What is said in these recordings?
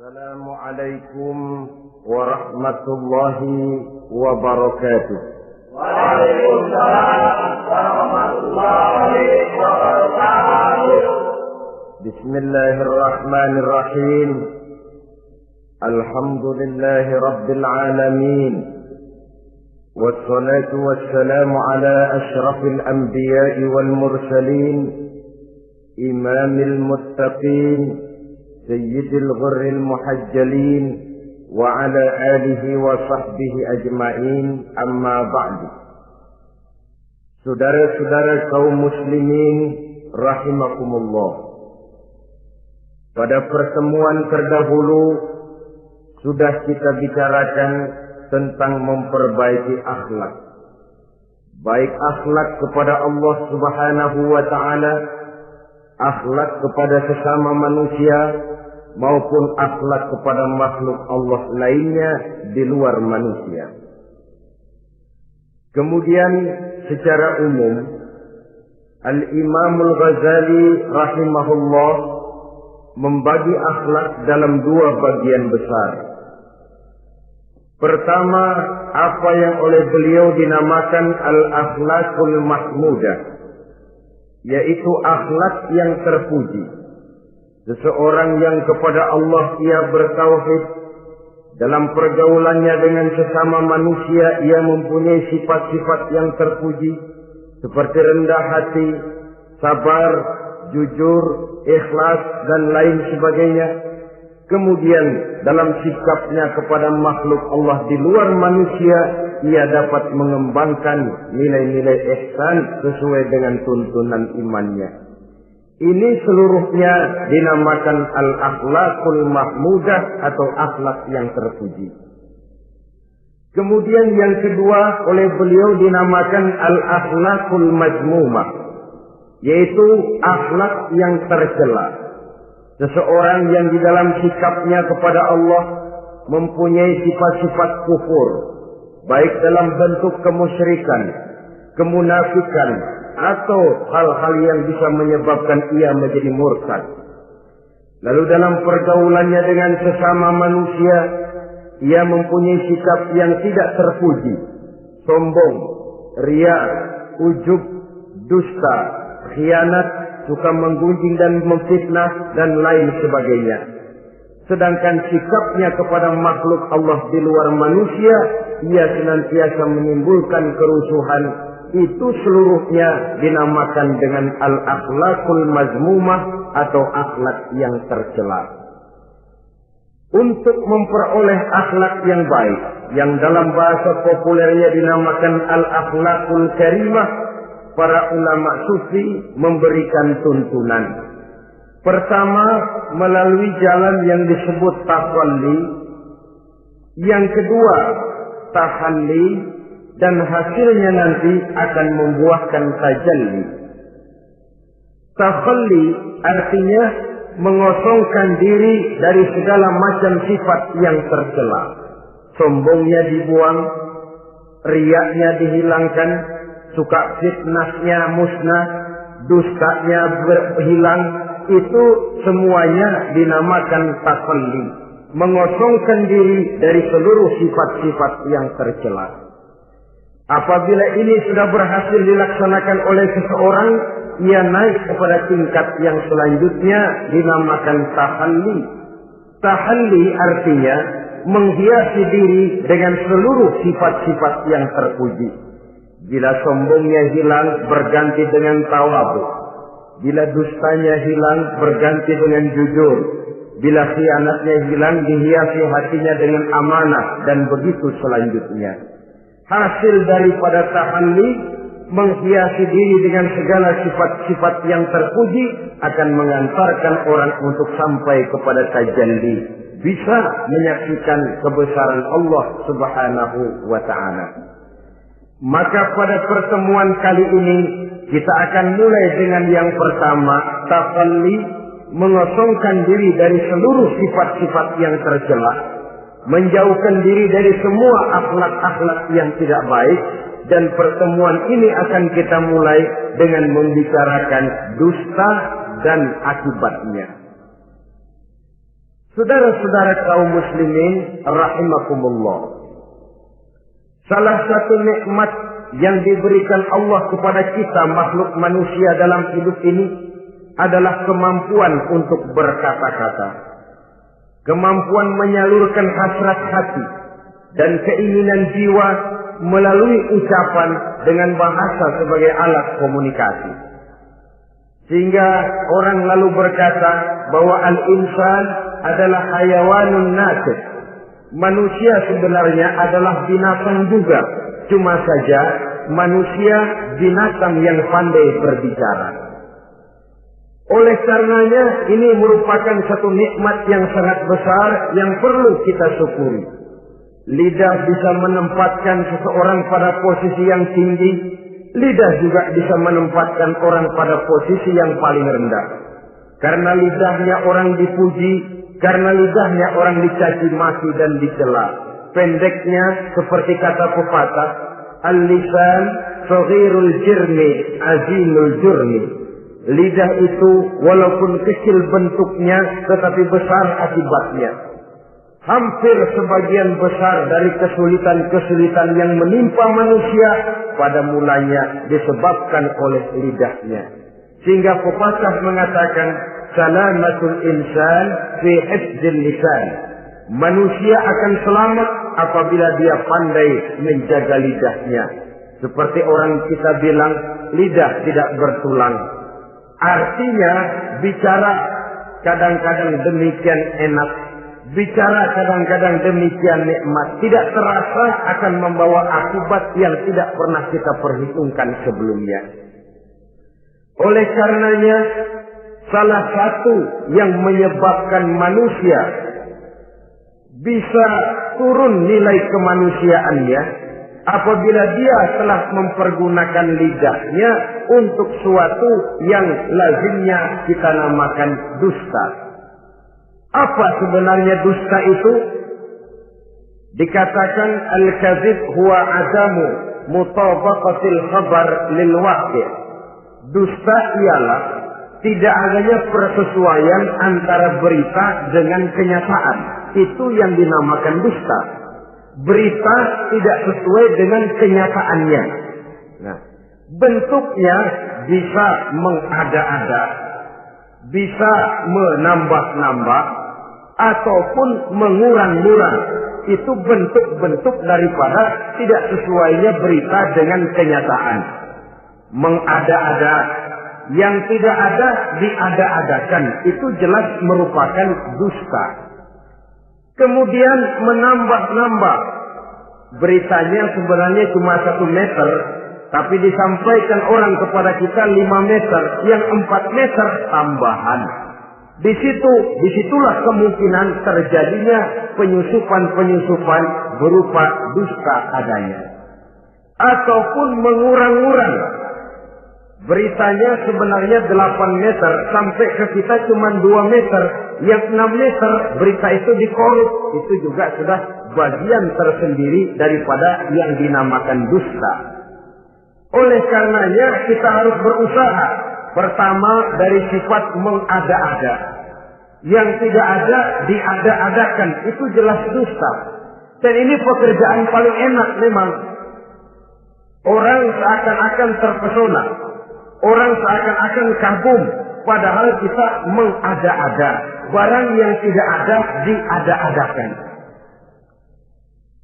Assalamualaikum warahmatullahi wabarakatuh. Waalaikumsalam warahmatullahi wabarakatuh. Bismillahirrahmanirrahim. Alhamdulillahi rabbil alamin. Wassalatu wassalamu ala asyrafil anbiya'i wal mursalin, imamil muttaqin, sayyidil ghurril muhajjalin, wa ala alihi wa sahbihi ajma'in, amma ba'du. Saudara-saudara kaum muslimin rahimakumullah, pada pertemuan terdahulu sudah kita bicarakan tentang memperbaiki akhlak, baik akhlak kepada Allah Subhanahu wa ta'ala, akhlak kepada sesama manusia, maupun akhlak kepada makhluk Allah lainnya di luar manusia. Kemudian secara umum Al-Imamul Ghazali rahimahullah membagi akhlak dalam dua bagian besar. Pertama, apa yang oleh beliau dinamakan al-akhlakul mahmudah, yaitu akhlak yang terpuji. Seseorang yang kepada Allah ia bertauhid, dalam pergaulannya dengan sesama manusia ia mempunyai sifat-sifat yang terpuji, seperti rendah hati, sabar, jujur, ikhlas, dan lain sebagainya. Kemudian dalam sikapnya kepada makhluk Allah di luar manusia, ia dapat mengembangkan nilai-nilai ihsan sesuai dengan tuntunan imannya. Ini seluruhnya dinamakan al-akhlakul mahmudah atau akhlak yang terpuji. Kemudian yang kedua oleh beliau dinamakan al-akhlakul mazmumah, yaitu akhlak yang tercela. Seseorang yang di dalam sikapnya kepada Allah mempunyai sifat-sifat kufur, baik dalam bentuk kemusyrikan, kemunafikan, atau hal-hal yang bisa menyebabkan ia menjadi murtad. Lalu dalam pergaulannya dengan sesama manusia, ia mempunyai sikap yang tidak terpuji, sombong, riya, ujub, dusta, khianat, suka menggunjing dan memfitnah, dan lain sebagainya. Sedangkan sikapnya kepada makhluk Allah di luar manusia, ia senantiasa menimbulkan kerusuhan. Itu seluruhnya dinamakan dengan al-akhlakul mazmumah atau akhlak yang tercela. Untuk memperoleh akhlak yang baik, yang dalam bahasa populernya dinamakan al-akhlakul karimah, para ulama sufi memberikan tuntunan. Pertama, melalui jalan yang disebut takhalli. Yang kedua, tahalli. Dan hasilnya nanti akan membuahkan tajalli. Takhalli artinya mengosongkan diri dari segala macam sifat yang tercela. Sombongnya dibuang, riyaknya dihilangkan, suka fitnahnya musnah, dustanya berhilang. Itu semuanya dinamakan takhalli, mengosongkan diri dari seluruh sifat-sifat yang tercela. Apabila ini sudah berhasil dilaksanakan oleh seseorang, ia naik kepada tingkat yang selanjutnya dinamakan tahalli. Tahalli artinya menghiasi diri dengan seluruh sifat-sifat yang terpuji. Bila sombongnya hilang, berganti dengan tawadhu. Bila dustanya hilang, berganti dengan jujur. Bila khianatnya hilang, dihiasi hatinya dengan amanah, dan begitu selanjutnya. Hasil daripada tahalli, menghiasi diri dengan segala sifat-sifat yang terpuji, akan mengantarkan orang untuk sampai kepada tajalli, bisa menyaksikan kebesaran Allah Subhanahu wa ta'ala. Maka pada pertemuan kali ini kita akan mulai dengan yang pertama, tahalli, mengosongkan diri dari seluruh sifat-sifat yang tercela, menjauhkan diri dari semua akhlak-akhlak yang tidak baik. Dan pertemuan ini akan kita mulai dengan membicarakan dusta dan akibatnya. Saudara-saudara kaum muslimin rahimakumullah. Salah satu nikmat yang diberikan Allah kepada kita makhluk manusia dalam hidup ini adalah kemampuan untuk berkata-kata. Kemampuan menyalurkan hasrat hati dan keinginan jiwa melalui ucapan dengan bahasa sebagai alat komunikasi. Sehingga orang lalu berkata bahwa al-insan adalah hayawanun natiq. Manusia sebenarnya adalah binatang juga. Cuma saja manusia binatang yang pandai berbicara. Oleh karenanya ini merupakan satu nikmat yang sangat besar yang perlu kita syukuri. Lidah bisa menempatkan seseorang pada posisi yang tinggi. Lidah juga bisa menempatkan orang pada posisi yang paling rendah. Karena lidahnya orang dipuji, karena lidahnya orang dicaci maki dan dicela. Pendeknya seperti kata pepatah, al-lisan saghirul jirmi azimul jurmi. Lidah itu walaupun kecil bentuknya tetapi besar akibatnya. Hampir sebagian besar dari kesulitan-kesulitan yang menimpa manusia pada mulanya disebabkan oleh lidahnya. Sehingga pepatah mengatakan salamatul insan fi hifdzil lisan. Manusia akan selamat apabila dia pandai menjaga lidahnya. Seperti orang kita bilang, lidah tidak bertulang. Artinya bicara kadang-kadang demikian enak, bicara kadang-kadang demikian nikmat, tidak terasa akan membawa akibat yang tidak pernah kita perhitungkan sebelumnya. Oleh karenanya, salah satu yang menyebabkan manusia bisa turun nilai kemanusiaannya apabila dia telah mempergunakan lidahnya untuk suatu yang lazimnya kita namakan dusta. Apa sebenarnya dusta itu? Dikatakan al-kadzib huwa adamu mutabaqatil khabar lil waqi'. Dusta ialah tidak adanya persesuaian antara berita dengan kenyataan. Itu yang dinamakan dusta. Berita tidak sesuai dengan kenyataannya. Nah, bentuknya bisa mengada-ada, bisa menambah-nambah, ataupun mengurang-ngurang. Itu bentuk-bentuk daripada tidak sesuainya berita dengan kenyataan. Mengada-ada, yang tidak ada diada-adakan, itu jelas merupakan dusta. Kemudian menambah-nambah, beritanya sebenarnya cuma 1 meter, tapi disampaikan orang kepada kita 5 meter, yang 4 meter tambahan. Disitulah kemungkinan terjadinya penyusupan-penyusupan berupa dusta adanya. Ataupun mengurang-urang. Beritanya sebenarnya 8 meter, sampai ke kita cuma 2 meter. Yang 6 meter berita itu dikorup. Itu juga sudah bagian tersendiri daripada yang dinamakan dusta. Oleh karenanya kita harus berusaha. Pertama dari sifat mengada-ada. Yang tidak ada diada-adakan. Itu jelas dusta. Dan ini pekerjaan paling enak memang. Orang seakan-akan terpesona. Orang seakan-akan kagum. Padahal kita mengada-ada. Barang yang tidak ada diada-adakan.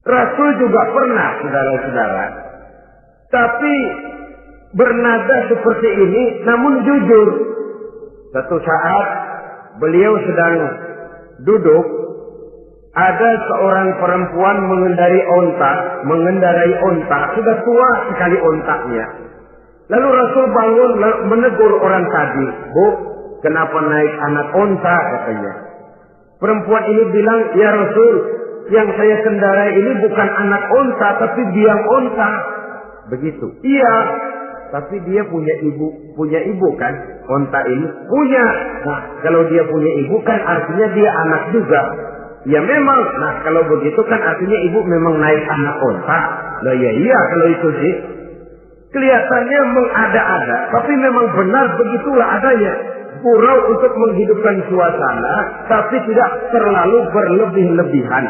Rasul juga pernah, saudara-saudara. Tapi bernada seperti ini, namun jujur. Satu saat beliau sedang duduk, ada seorang perempuan mengendarai onta, sudah tua sekali ontaknya. Lalu Rasul bangun menegur orang tadi, "Bu, kenapa naik anak onta?" katanya. Perempuan ini bilang, "Ya Rasul, yang saya kendarai ini bukan anak onta, tapi biang onta." Begitu. "Iya, tapi dia punya ibu kan? Onta ini punya. Nah, kalau dia punya ibu kan artinya dia anak juga." "Ya memang. Nah, kalau begitu kan artinya ibu memang naik anak onta." "Lah ya iya kalau itu sih." Kelihatannya mengada-ada, tapi memang benar begitulah adanya. Surau untuk menghidupkan suasana, tapi tidak terlalu berlebih-lebihan.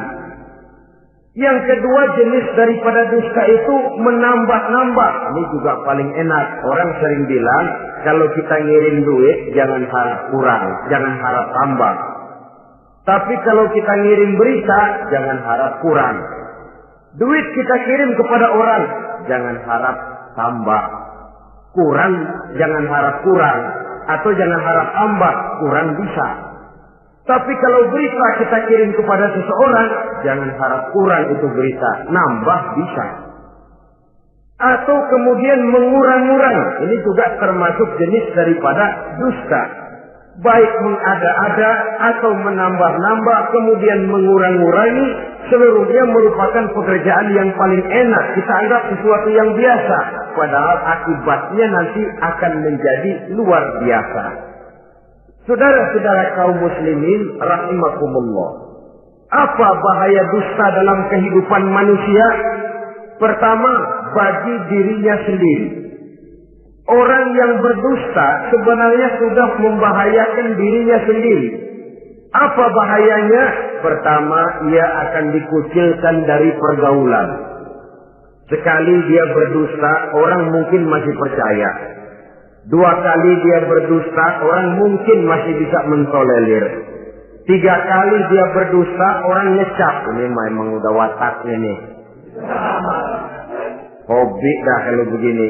Yang kedua jenis daripada dusta itu menambah-nambah. Ini juga paling enak. Orang sering bilang, kalau kita ngirim duit, jangan harap kurang, jangan harap tambah. Tapi kalau kita ngirim berita, jangan harap kurang. Duit kita kirim kepada orang, jangan harap tambah. Kurang, jangan harap kurang. Atau jangan harap tambah, kurang bisa. Tapi kalau berita kita kirim kepada seseorang, jangan harap kurang itu berita, nambah bisa. Atau kemudian mengurang-urang, ini juga termasuk jenis daripada dusta. Baik mengada-ada atau menambah-nambah, kemudian mengurang-urangi, seluruhnya merupakan pekerjaan yang paling enak. Kita anggap sesuatu yang biasa, padahal akibatnya nanti akan menjadi luar biasa. Saudara-saudara kaum muslimin rahimakumullah. Apa bahaya dusta dalam kehidupan manusia? Pertama, bagi dirinya sendiri. Orang yang berdusta sebenarnya sudah membahayakan dirinya sendiri. Apa bahayanya? Pertama, ia akan dikucilkan dari pergaulan. Sekali dia berdusta, orang mungkin masih percaya. 2 kali dia berdusta, orang mungkin masih bisa mentolerir. 3 kali dia berdusta, orang ngecap. Ini memang udah wataknya nih. Hobi dah kalau begini.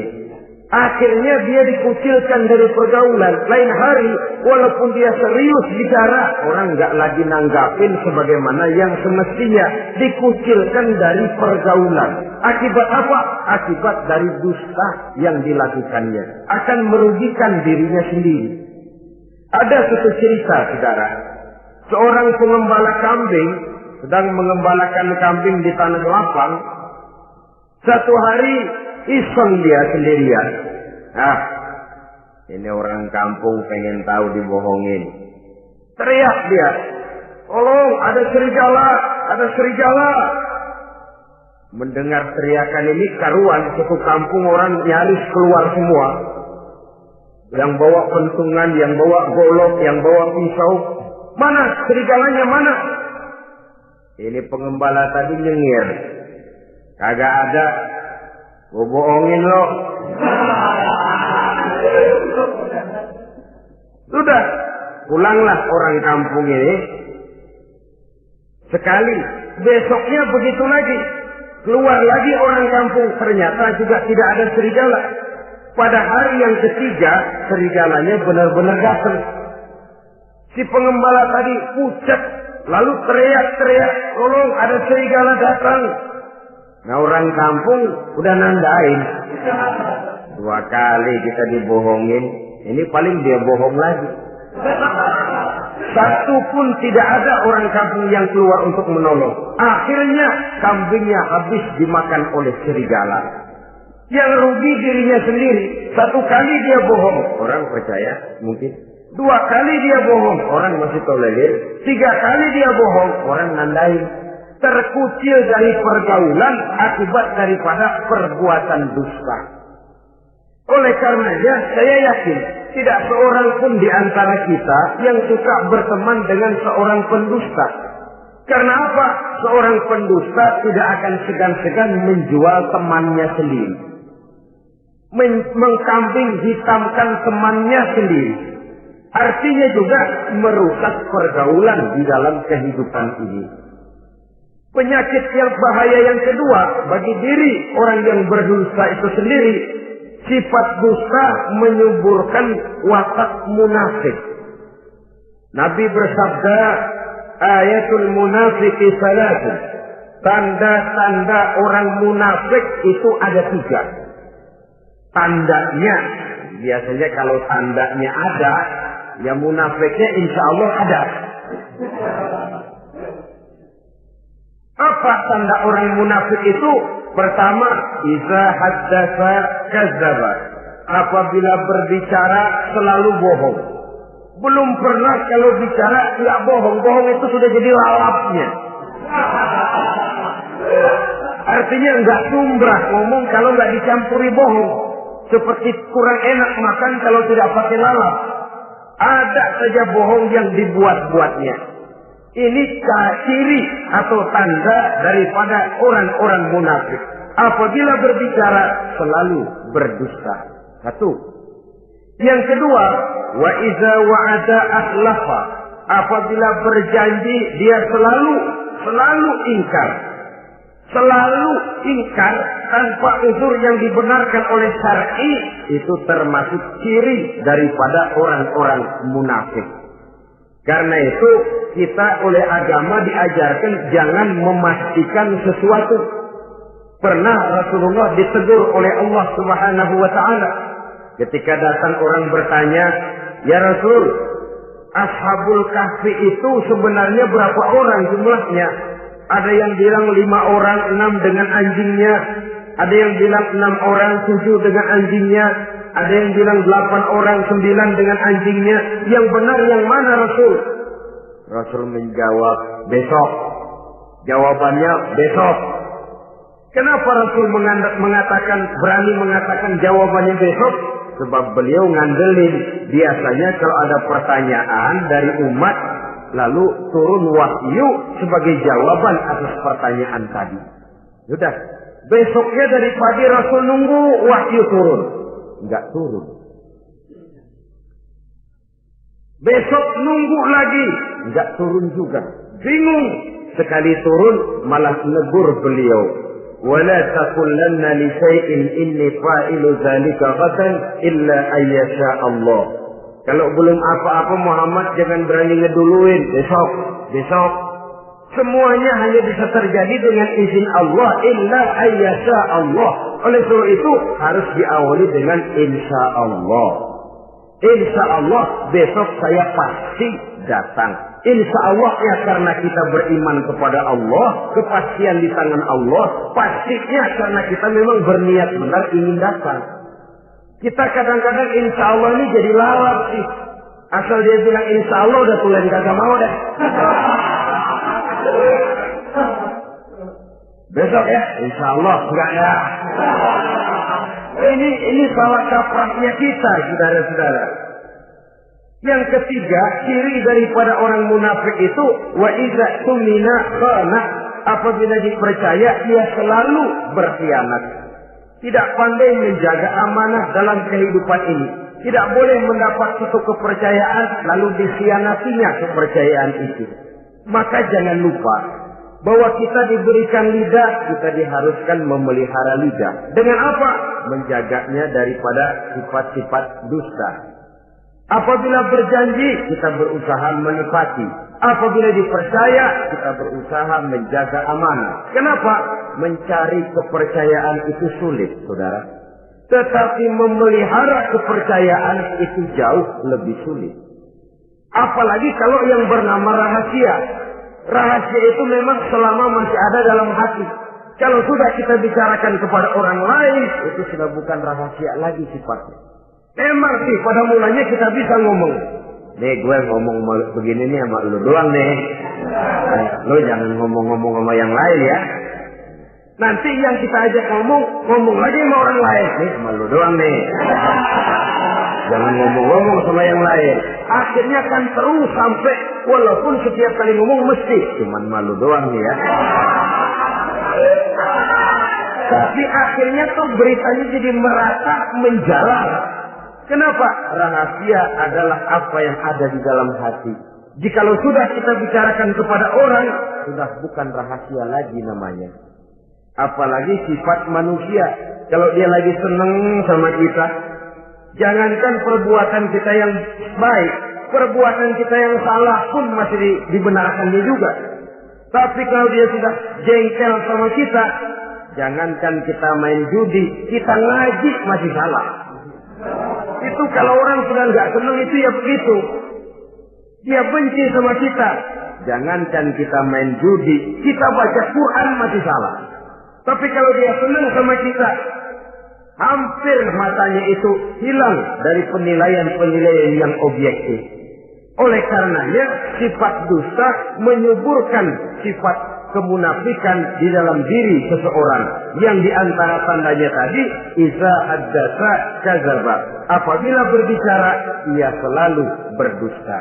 Akhirnya dia dikucilkan dari pergaulan. Lain hari, walaupun dia serius bicara, orang nggak lagi nanggapin sebagaimana yang semestinya. Dikucilkan dari pergaulan. Akibat apa? Akibat dari dusta yang dilakukannya. Akan merugikan dirinya sendiri. Ada satu cerita, saudara. Seorang pengembala kambing sedang mengembalakan kambing di tanah lapang. Satu hari iseng dia sendirian. Ini orang kampung pengen tahu dibohongin. Teriak dia, tolong ada serigala, ada serigala. Mendengar teriakan ini karuan, satu kampung orang nyaris keluar semua. Yang bawa pentungan, yang bawa golok, yang bawa pisau. Mana serigalanya, mana? Ini pengembala tadi nyengir. Kagak ada. Gua bohongin lo. Sudah, pulanglah orang kampung ini. Sekali, besoknya begitu lagi. Keluar lagi orang kampung, ternyata juga tidak ada serigala. Pada hari yang ketiga, serigalanya benar-benar datang. Si pengembala tadi pucat, lalu teriak-teriak, tolong ada serigala datang. Nah orang kampung udah nandain. 2 kali kita dibohongin, ini paling dia bohong lagi. Satu pun tidak ada orang kampung yang keluar untuk menolong. Akhirnya kambingnya habis dimakan oleh serigala. Yang rugi dirinya sendiri. 1 kali dia bohong, orang percaya mungkin. 2 kali dia bohong, orang masih tolerir. 3 kali dia bohong, orang nandain. Terkucil dari pergaulan akibat daripada perbuatan dusta. Oleh karenanya saya yakin tidak seorang pun di antara kita yang suka berteman dengan seorang pendusta. Karena apa? Seorang pendusta tidak akan segan-segan menjual temannya sendiri. Mengkambing hitamkan temannya sendiri. Artinya juga merusak pergaulan di dalam kehidupan ini. Penyakit yang bahaya yang kedua bagi diri orang yang berdusta itu sendiri, sifat dusta menyuburkan watak munafik. Nabi bersabda, ayatul munafiki salatun. Tanda-tanda orang munafik itu ada 3. Tandanya, biasanya kalau tandanya ada, ya munafiknya insya Allah ada. Apa tanda orang munafik itu? Pertama, iza haddatsa kadzdzaba. Apabila berbicara selalu bohong. Belum pernah kalau bicara tidak bohong. Bohong itu sudah jadi lalapnya. Artinya enggak sumbrah ngomong kalau enggak dicampuri bohong. Seperti kurang enak makan kalau tidak pakai lalap. Ada saja bohong yang dibuat-buatnya. Ini ciri atau tanda daripada orang-orang munafik. Apabila berbicara selalu berdusta. Satu. Yang kedua, wa iza wa'ada akhlafa. Apabila berjanji dia selalu ingkar. Selalu ingkar tanpa uzur yang dibenarkan oleh syar'i, itu termasuk ciri daripada orang-orang munafik. Karena itu kita oleh agama diajarkan jangan memastikan sesuatu. Pernah Rasulullah ditegur oleh Allah Subhanahu wa taala ketika datang orang bertanya, "Ya Rasul, Ashabul Kahfi itu sebenarnya berapa orang jumlahnya?" Ada yang bilang 5 orang, 6 dengan anjingnya. Ada yang bilang 6 orang, 7 dengan anjingnya. Ada yang bilang 8 orang, 9 dengan anjingnya. Yang benar yang mana Rasul? Rasul menjawab, besok. Jawabannya besok. Kenapa Rasul berani mengatakan jawabannya besok? Sebab beliau ngandelin. Biasanya kalau ada pertanyaan dari umat, lalu turun wahyu sebagai jawaban atas pertanyaan tadi. Sudah. Besoknya dari pagi Rasul nunggu wahyu turun. Enggak turun. Besok nunggu lagi. Enggak turun juga. Bingung. Sekali turun malah negur beliau. Wala taqulanna li syai'in inni fa'ilu dzalika ghadan illa ayyasha Allah. Kalau belum apa-apa Muhammad jangan berani ngeduluin. Besok. Semuanya hanya bisa terjadi dengan izin Allah. Illa ayyasha Allah. Oleh sebab itu harus diawali dengan insya Allah. Insya Allah besok saya pasti datang. Insya Allah ya, karena kita beriman kepada Allah. Kepastian di tangan Allah. Pastinya karena kita memang berniat benar ingin datang. Kita kadang-kadang insya Allah ini jadi lalap sih. Asal dia bilang insya Allah udah tulen kagak mau deh. Besok ya, insya Allah enggak ya. Ini salah kaprahnya kita, saudara-saudara. Yang ketiga, ciri daripada orang munafik itu wa iza tumina khana. Apabila dipercaya dia selalu berkhianat. Tidak pandai menjaga amanah dalam kehidupan ini. Tidak boleh mendapat suatu kepercayaan lalu dikhianatinya kepercayaan itu. Maka jangan lupa bahwa kita diberikan lidah, kita diharuskan memelihara lidah. Dengan apa? Menjaganya daripada sifat-sifat dusta. Apabila berjanji, kita berusaha menepati. Apabila dipercaya, kita berusaha menjaga amanah. Kenapa? Mencari kepercayaan itu sulit, saudara. Tetapi memelihara kepercayaan itu jauh lebih sulit. Apalagi kalau yang bernama rahasia. Rahasia itu memang selama masih ada dalam hati. Kalau sudah kita bicarakan kepada orang lain, itu sudah bukan rahasia lagi sifatnya. Memang sih pada mulanya kita bisa ngomong. Nih gue ngomong begini nih sama lu doang nih. Lu jangan ngomong-ngomong sama yang lain ya. Nanti yang kita ajak ngomong lagi sama orang lain. Nih sama lu doang nih. Jangan ngomong-ngomong sama yang lain. Akhirnya kan terus sampai walaupun setiap kali ngomong mesti cuman malu doang nih ya. Tapi akhirnya tuh beritanya jadi merata menjalar. Kenapa? Rahasia adalah apa yang ada di dalam hati. Jikalau sudah kita bicarakan kepada orang, sudah bukan rahasia lagi namanya. Apalagi sifat manusia. Kalau dia lagi seneng sama kita, jangankan perbuatan kita yang baik, perbuatan kita yang salah pun masih dibenarkannya juga. Tapi kalau dia sudah jengkel sama kita, jangankan kita main judi, kita ngaji masih salah. Itu kalau orang sudah nggak senang itu ya begitu. Dia benci sama kita. Jangankan kita main judi, kita baca Quran masih salah. Tapi kalau dia senang sama kita, hampir matanya itu hilang dari penilaian-penilaian yang objektif. Oleh karenanya sifat dusta menyuburkan sifat kemunafikan di dalam diri seseorang yang di antara tandanya tadi iza haddatsa kadzaba, apabila berbicara ia selalu berdusta.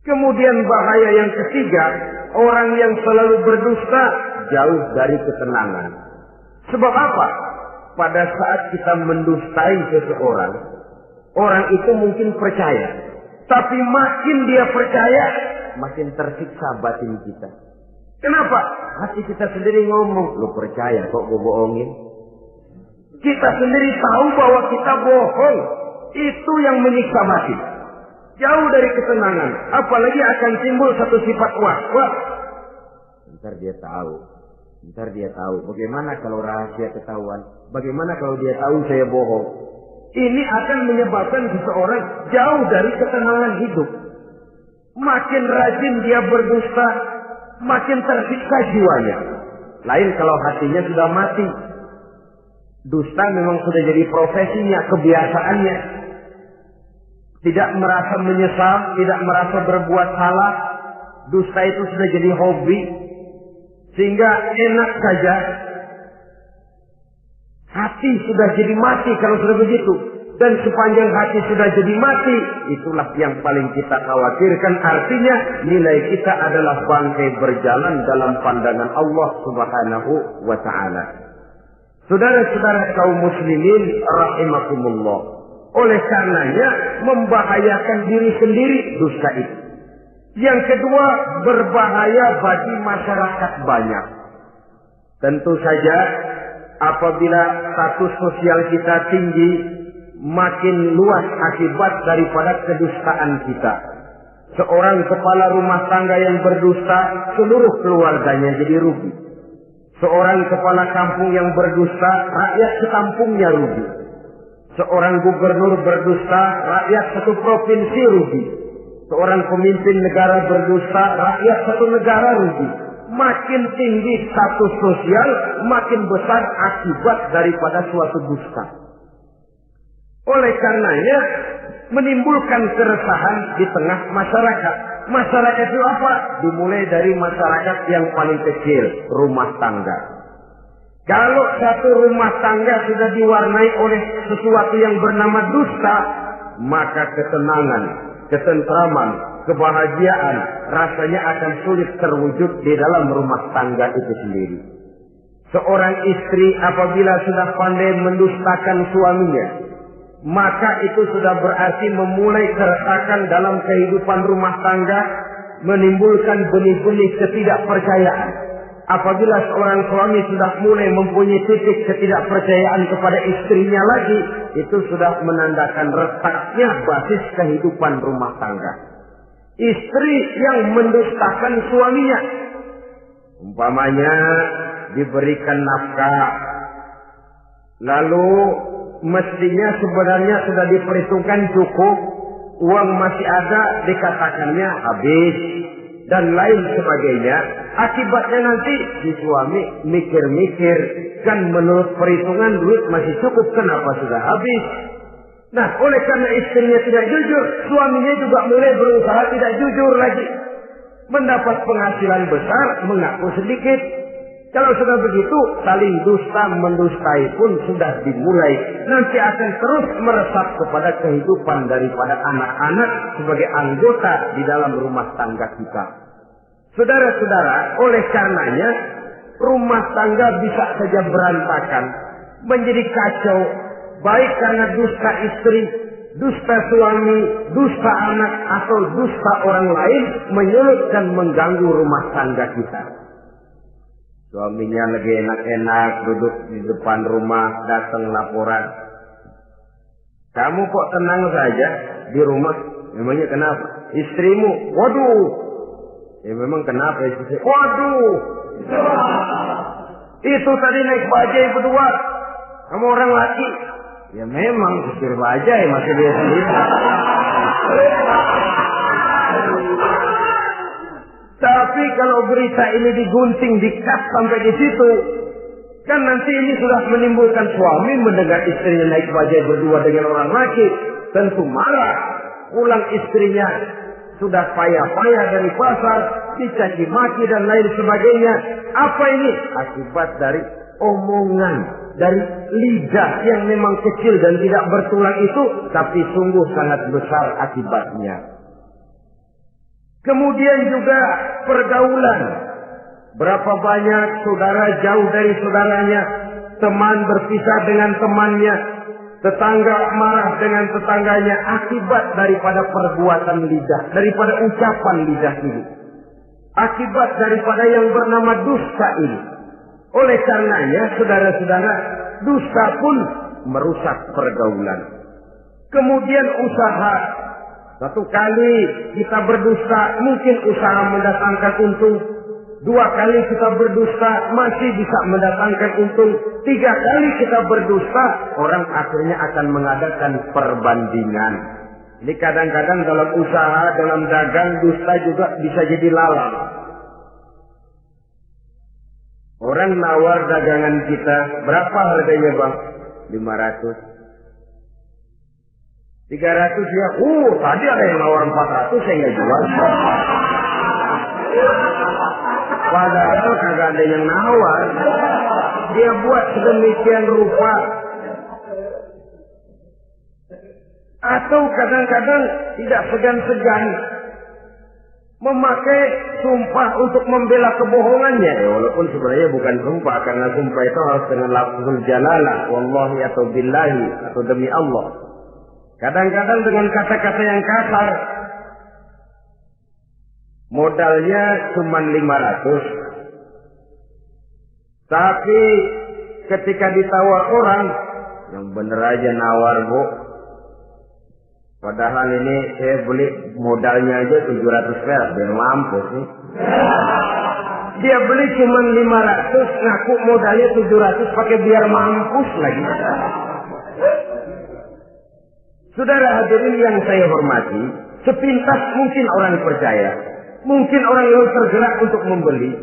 Kemudian bahaya yang ketiga, orang yang selalu berdusta jauh dari ketenangan. Sebab apa? Pada saat kita mendustai seseorang, orang itu mungkin percaya, tapi makin dia percaya, makin tersiksa batin kita. Kenapa? Hati kita sendiri ngomong, lu percaya kok gue bohongin? Kita sendiri tahu bahwa kita bohong. Itu yang menyiksa batin. Jauh dari ketenangan. Apalagi akan timbul satu sifat was-was. Ntar dia tahu. Bagaimana kalau rahasia ketahuan? Bagaimana kalau dia tahu saya bohong? Ini akan menyebabkan seseorang jauh dari ketenangan hidup. Makin rajin dia berdusta, makin tersiksa jiwanya. Lain kalau hatinya sudah mati. Dusta memang sudah jadi profesinya, kebiasaannya. Tidak merasa menyesal, tidak merasa berbuat salah. Dusta itu sudah jadi hobi. Sehingga enak saja. Hati sudah jadi mati kalau sudah begitu. Dan sepanjang hati sudah jadi mati, itulah yang paling kita khawatirkan. Artinya nilai kita adalah bangkai berjalan dalam pandangan Allah Subhanahu wa ta'ala. Saudara-saudara kaum muslimin rahimakumullah. Oleh karenanya membahayakan diri sendiri dusta itu. Yang kedua, berbahaya bagi masyarakat banyak. Tentu saja apabila status sosial kita tinggi, makin luas akibat daripada kedustaan kita. Seorang kepala rumah tangga yang berdusta, seluruh keluarganya jadi rugi. Seorang kepala kampung yang berdusta, rakyat sekampungnya rugi. Seorang gubernur berdusta, rakyat satu provinsi rugi. Seorang pemimpin negara berdusta, rakyat satu negara rugi. Makin tinggi status sosial, makin besar akibat daripada suatu dusta. Oleh karenanya menimbulkan keresahan di tengah masyarakat. Masyarakat itu apa? Dimulai dari masyarakat yang paling kecil, rumah tangga. Kalau satu rumah tangga sudah diwarnai oleh sesuatu yang bernama dusta, maka ketenangan, ketentraman, kebahagiaan rasanya akan sulit terwujud di dalam rumah tangga itu sendiri. Seorang istri apabila sudah pandai mendustakan suaminya, maka itu sudah berarti memulai keretakan dalam kehidupan rumah tangga, menimbulkan benih-benih ketidakpercayaan. Apabila seorang suami sudah mulai mempunyai titik ketidakpercayaan kepada istrinya lagi, itu sudah menandakan retaknya basis kehidupan rumah tangga. Istri yang mendustakan suaminya, umpamanya diberikan nafkah, lalu mestinya sebenarnya sudah diperhitungkan cukup, uang masih ada, dikatakannya habis, dan lain sebagainya. Akibatnya nanti si suami mikir-mikir, kan menurut perhitungan duit masih cukup, kenapa sudah habis? Nah, oleh karena istrinya tidak jujur, suaminya juga mulai berusaha tidak jujur lagi. Mendapat penghasilan besar, mengaku sedikit. Kalau sudah begitu, saling dusta mendustai pun sudah dimulai. Nanti akan terus meresap kepada kehidupan daripada anak-anak sebagai anggota di dalam rumah tangga kita. Saudara-saudara, oleh karenanya rumah tangga bisa saja berantakan, menjadi kacau, baik karena dusta istri, dusta suami, dusta anak, atau dusta orang lain menyulut dan mengganggu rumah tangga kita. Suaminya lagi enak-enak duduk di depan rumah, datang laporan. Kamu kok tenang saja di rumah? Memangnya kenapa? Istrimu, waduh. Ya memang kenapa istri? Waduh. Itu tadi naik bajai berdua. Kamu orang laki. Ya memang supir bajai masih dia sendiri. Tapi kalau berita ini digunting, dikat sampai di situ, kan nanti ini sudah menimbulkan suami mendengar istrinya naik bajai berdua dengan orang laki, tentu marah. Pulang istrinya sudah payah-payah dari pasar, dicaci maki dan lain sebagainya. Apa ini? Akibat dari omongan, dari lidah yang memang kecil dan tidak bertulang itu, tapi sungguh sangat besar akibatnya. Kemudian juga pergaulan. Berapa banyak saudara jauh dari saudaranya, teman berpisah dengan temannya, tetangga marah dengan tetangganya akibat daripada perbuatan lidah, daripada ucapan lidah ini. Akibat daripada yang bernama dusta ini. Oleh karenanya, saudara-saudara, dusta pun merusak pergaulan. Kemudian usaha. Satu kali kita berdusta, mungkin usaha mendatangkan untung. 2 kali kita berdusta, masih bisa mendatangkan untung. 3 kali kita berdusta, orang akhirnya akan mengadakan perbandingan. Ini kadang-kadang dalam usaha, dalam dagang, dusta juga bisa jadi lalang. Orang nawar dagangan kita, berapa harganya bang? 500. 300 ya, tadi ada yang nawar 400, saya nggak jual. Padahal kagak ada yang nawar. Dia buat sedemikian rupa. Atau kadang-kadang tidak segan-segan memakai sumpah untuk membela kebohongannya. Walaupun sebenarnya bukan sumpah, karena sumpah itu harus dengan lafzul jalalah, wallahi atau billahi, atau demi Allah. Kadang-kadang dengan kata-kata yang kasar. Modalnya cuma 500. Tapi ketika ditawar orang, yang bener aja nawar bu. Padahal ini saya beli modalnya aja 700 perak, biar mampus nih. Dia beli cuma 500, ngaku modalnya 700 pakai biar mampus lagi. Saudara hadirin yang saya hormati, sepintas mungkin orang percaya, mungkin orang yang tergerak untuk membeli,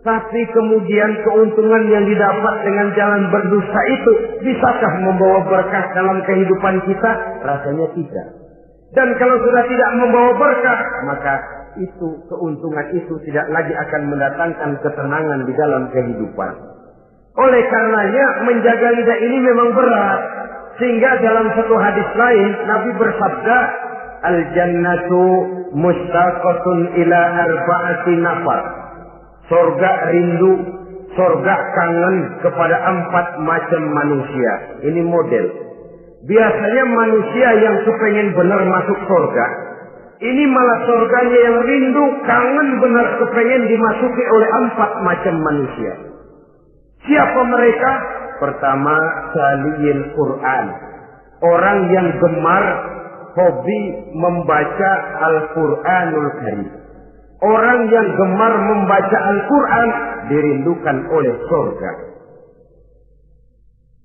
tapi kemudian keuntungan yang didapat dengan jalan berdusta itu bisakah membawa berkah dalam kehidupan kita? Rasanya tidak. Dan kalau sudah tidak membawa berkah, maka itu keuntungan itu tidak lagi akan mendatangkan ketenangan di dalam kehidupan. Oleh karenanya menjaga lidah ini memang berat. Sehingga dalam satu hadis lain Nabi bersabda, al-jannatu mustaqatun ila arba'ati nafar. Surga rindu, surga kangen kepada 4 macam manusia. Ini model. Biasanya manusia yang kepengen benar masuk surga, ini malah surganya yang rindu, kangen benar kepengen dimasuki oleh 4 macam manusia. Siapa mereka? Pertama, saliyil Quran. Orang yang gemar, hobi membaca Al-Quranul Karim. Orang yang gemar membaca Al-Quran dirindukan oleh surga.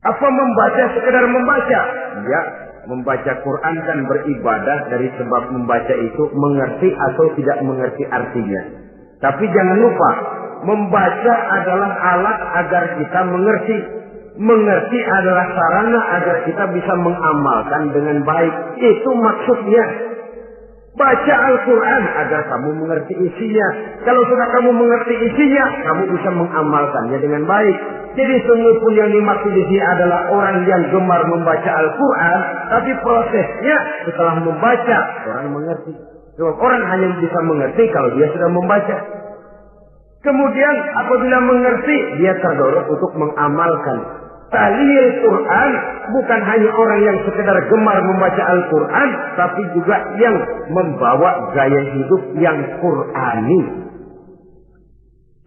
Apa membaca sekedar membaca? Ya, membaca Quran dan beribadah dari sebab membaca itu mengerti atau tidak mengerti artinya. Tapi jangan lupa, membaca adalah alat agar kita mengerti. Mengerti adalah sarana agar kita bisa mengamalkan dengan baik. Itu maksudnya. Baca Al-Quran agar kamu mengerti isinya. Kalau sudah kamu mengerti isinya, kamu bisa mengamalkannya dengan baik. Jadi sungguh pun yang dimaksud di sini adalah orang yang gemar membaca Al-Quran, tapi prosesnya setelah membaca, orang mengerti. Sebab orang hanya bisa mengerti kalau dia sudah membaca. Kemudian apabila mengerti, dia terdorong untuk mengamalkan. Talil Quran bukan hanya orang yang sekedar gemar membaca Al-Quran, tapi juga yang membawa gaya hidup yang Qurani.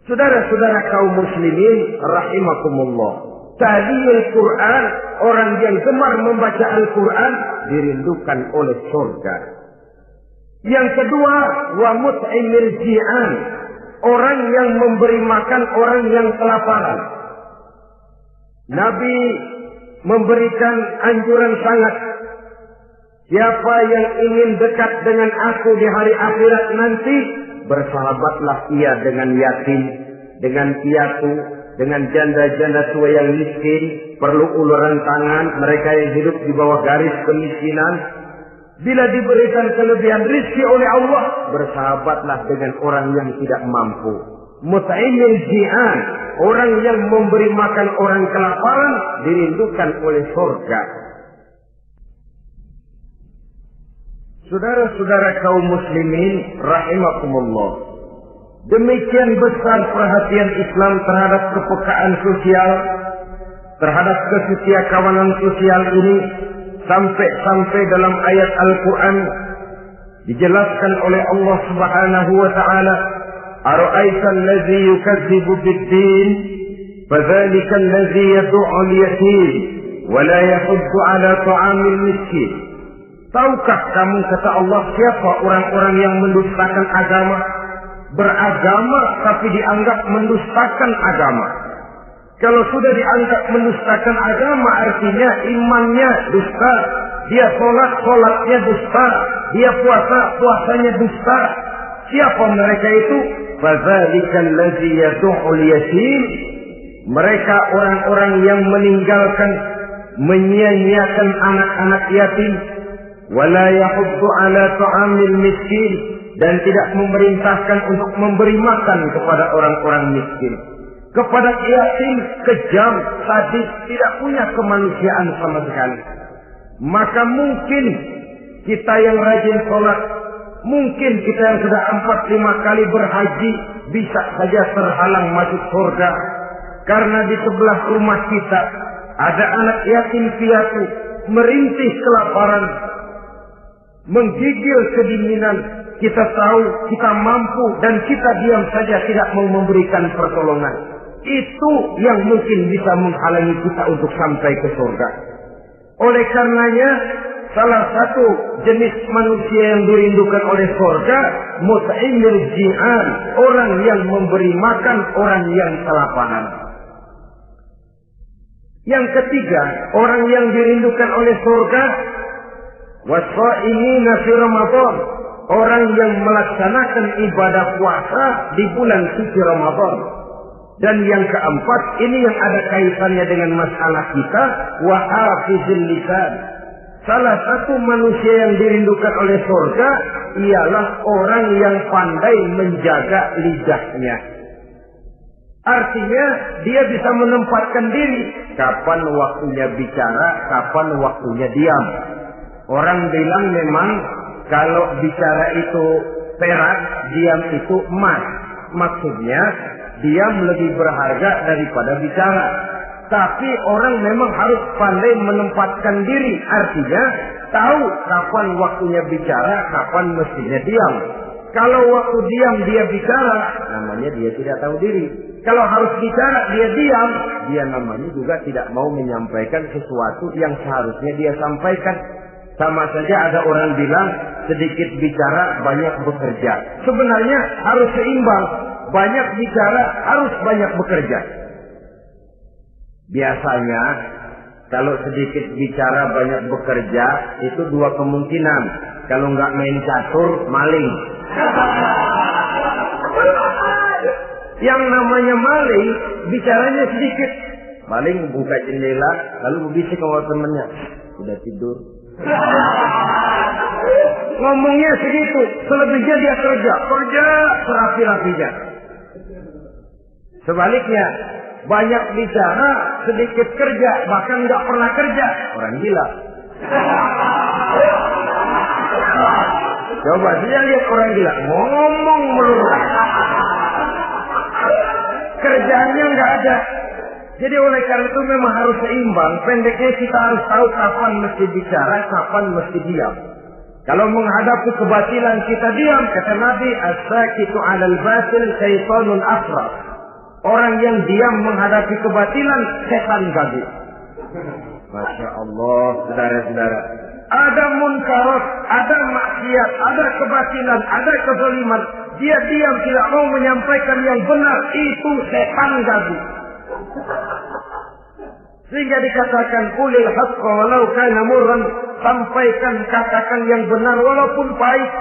Saudara-saudara kaum muslimin rahimakumullah. Talil Quran, orang yang gemar membaca Al-Quran dirindukan oleh surga. Yang kedua, wa mut'imil ji'an, orang yang memberi makan orang yang kelaparan. Nabi memberikan anjuran sangat. Siapa yang ingin dekat dengan aku di hari akhirat nanti, bersahabatlah ia dengan yatim, dengan piatu, dengan janda-janda tua yang miskin, perlu uluran tangan, mereka yang hidup di bawah garis kemiskinan. Bila diberikan kelebihan rizki oleh Allah, bersahabatlah dengan orang yang tidak mampu. Mut'imil ji'an, orang yang memberi makan orang kelaparan, dirindukan oleh surga. Saudara-saudara kaum muslimin rahimakumullah, demikian besar perhatian Islam terhadap kepekaan sosial, terhadap kesetiakawanan sosial ini, sampai dalam ayat Al-Quran dijelaskan oleh Allah Subhanahu wa taala, "Ara'aita allazi yukadzibu bid-din, fadzalika allazi yad'u al-yatim wa la yahuddu 'ala ta'amil miskin." Tahukah kamu, kata Allah, siapa orang-orang yang mendustakan agama? Beragama tapi dianggap mendustakan agama. Kalau sudah dianggap mendustakan agama, artinya imannya dusta. Dia sholatnya dusta. Dia puasanya dusta. Siapa mereka itu? Fadzalika allazi yad'ul yatim. Mereka orang-orang yang meninggalkan, menyia-nyiakan anak-anak yatim. Wala yahuddu ala ta'amil miskin, dan tidak memerintahkan untuk memberi makan kepada orang-orang miskin. Kepada yatim, kejam, sadis, tidak punya kemanusiaan sama sekali. Maka mungkin kita yang rajin sholat, mungkin kita yang sudah 4-5 kali berhaji, bisa saja terhalang masuk surga. Karena di sebelah rumah kita ada anak yatim piatu, merintih kelaparan, menggigil kedinginan. Kita tahu kita mampu dan kita diam saja, tidak mau memberikan pertolongan. Itu yang mungkin bisa menghalangi kita untuk sampai ke surga. Oleh karenanya, salah satu jenis manusia yang dirindukan oleh surga, mut'imil ji'an, orang yang memberi makan orang yang kelaparan. Yang ketiga, orang yang dirindukan oleh surga, wasa'imina fi Ramadan, orang yang melaksanakan ibadah puasa di bulan suci Ramadan. Dan yang keempat, ini yang ada kaitannya dengan masalah kita, wa hafizil lisan. Salah satu manusia yang dirindukan oleh surga ialah orang yang pandai menjaga lidahnya. Artinya dia bisa menempatkan diri, kapan waktunya bicara, kapan waktunya diam. Orang bilang memang kalau bicara itu perak, diam itu emas. Maksudnya diam lebih berharga daripada bicara. Tapi orang memang harus pandai menempatkan diri. Artinya tahu kapan waktunya bicara, kapan mestinya diam. Kalau waktu diam dia bicara, namanya dia tidak tahu diri. Kalau harus bicara dia diam, dia namanya juga tidak mau menyampaikan sesuatu yang seharusnya dia sampaikan. Sama saja ada orang bilang sedikit bicara banyak bekerja. Sebenarnya harus seimbang. Banyak bicara harus banyak bekerja. Biasanya kalau sedikit bicara banyak bekerja itu dua kemungkinan. Kalau nggak main catur, maling. Yang namanya maling, bicaranya sedikit. Maling buka jendela, lalu berbisik sama temennya. Udah tidur. Ngomongnya segitu, selebihnya dia kerja serapi-rapinya. Sebaliknya, banyak bicara, sedikit kerja, bahkan nggak pernah kerja. Orang gila. Coba dia lihat orang gila, ngomong melulu. Kerjaannya nggak ada. Jadi oleh karena itu memang harus seimbang. Pendeknya kita harus tahu kapan mesti bicara, kapan mesti diam. Kalau menghadapi kebatilan kita diam, kata Nabi, as-sakitu 'alal batil syaitanun asraf. Orang yang diam menghadapi kebatilan, setan gagu. Masya Allah, saudara-saudara. Ada munkarat, ada maksiat, ada kebatilan, ada kezaliman. Dia diam, tidak mau menyampaikan yang benar. Itu setan gagu. Sehingga dikatakan qulil haqqa walau kana murran, sampaikan, katakan yang benar walaupun pahit.